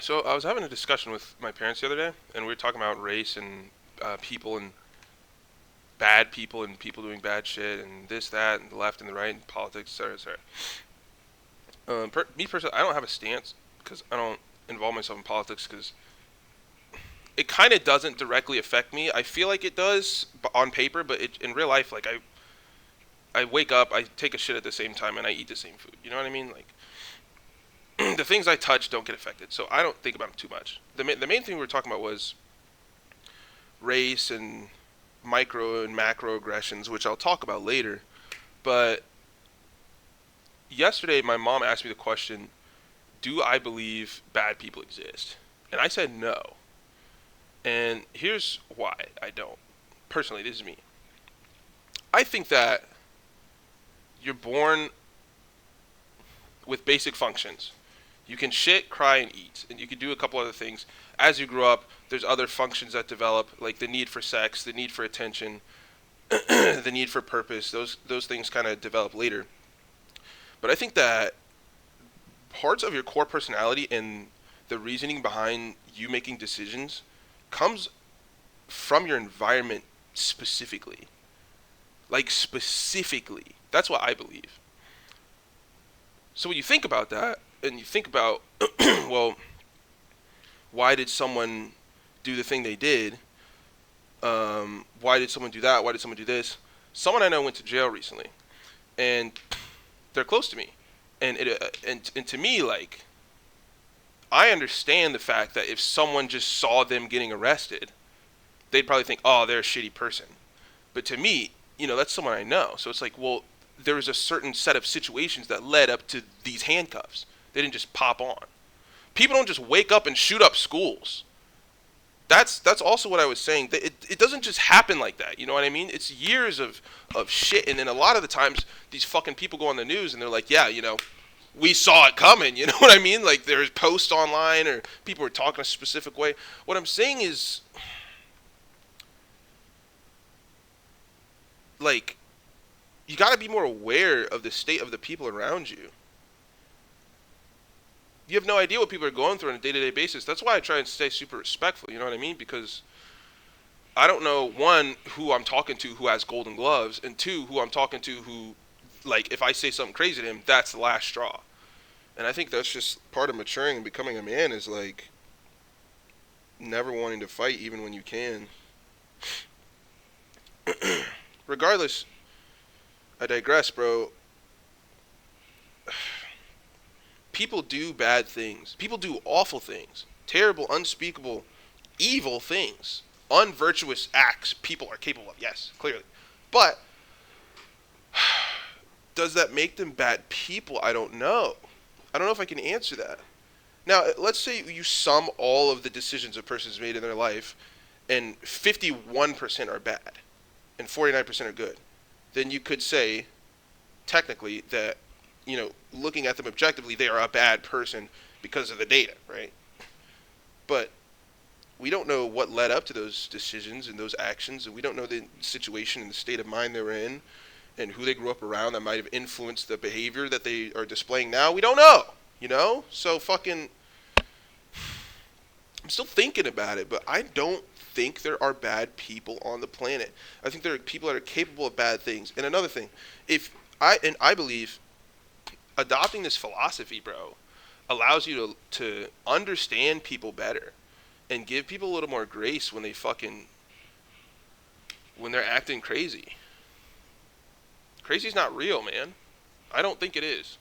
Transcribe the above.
So I was having a discussion with my parents the other day, and we were talking about race and people and bad people and people doing bad shit and this, that, and the left and the right and politics, etc., etc. Me personally, I don't have a stance because I don't involve myself in politics because it kind of doesn't directly affect me. I feel like it does on paper, but in real life, like I wake up, I take a shit at the same time, and I eat the same food. You know what I mean? Like the things I touch don't get affected, so I don't think about them too much. The main thing we were talking about was race and micro and macro aggressions, which I'll talk about later. But yesterday, my mom asked me the question, do I believe bad people exist? And I said no. And here's why I don't. Personally, this is me. I think that you're born with basic functions. You can shit, cry, and eat, and you can do a couple other things. As you grow up, there's other functions that develop, like the need for sex, the need for attention, the need for purpose. Those things kind of develop later. But I think that parts of your core personality and the reasoning behind you making decisions comes from your environment specifically. Like specifically. That's what I believe. So when you think about that, and you think about, well, why did someone do the thing they did? Why did someone do that? Why did someone do this? Someone I know went to jail recently, and they're close to me, and and to me, like, I understand the fact that if someone just saw them getting arrested, they'd probably think, oh, they're a shitty person. But to me, that's someone I know. So it's like, well, there was a certain set of situations that led up to these handcuffs. They didn't just pop on. People don't just wake up and shoot up schools. That's also what I was saying. It doesn't just happen like that. You know what I mean? It's years of shit. And then a lot of the times, these fucking people go on the news and they're like, yeah, we saw it coming. You know what I mean? Like, there's posts online or people are talking a specific way. What I'm saying is, like, you got to be more aware of the state of the people around you. You have no idea what people are going through on a day-to-day basis. That's why I try and stay super respectful, you know what I mean? Because I don't know, one, who I'm talking to who has golden gloves, and two, who I'm talking to who, like, if I say something crazy to him, that's the last straw. And I think that's just part of maturing and becoming a man is, like, never wanting to fight even when you can. Regardless, I digress, bro. People do bad things. People do awful things. Terrible, unspeakable, evil things. Unvirtuous acts people are capable of. Yes, clearly. But does that make them bad people? I don't know. I don't know if I can answer that. Now, let's say you sum all of the decisions a person's made in their life and 51% are bad and 49% are good. Then you could say, technically, that, looking at them objectively, they are a bad person because of the data, right? But we don't know what led up to those decisions and those actions, and we don't know the situation and the state of mind they're in and who they grew up around that might have influenced the behavior that they are displaying now. We don't know, So fucking, I'm still thinking about it, but I don't think there are bad people on the planet. I think there are people that are capable of bad things. And another thing, I believe adopting this philosophy, bro, allows you to understand people better and give people a little more grace when when they're acting crazy. Crazy's not real, man. I don't think it is.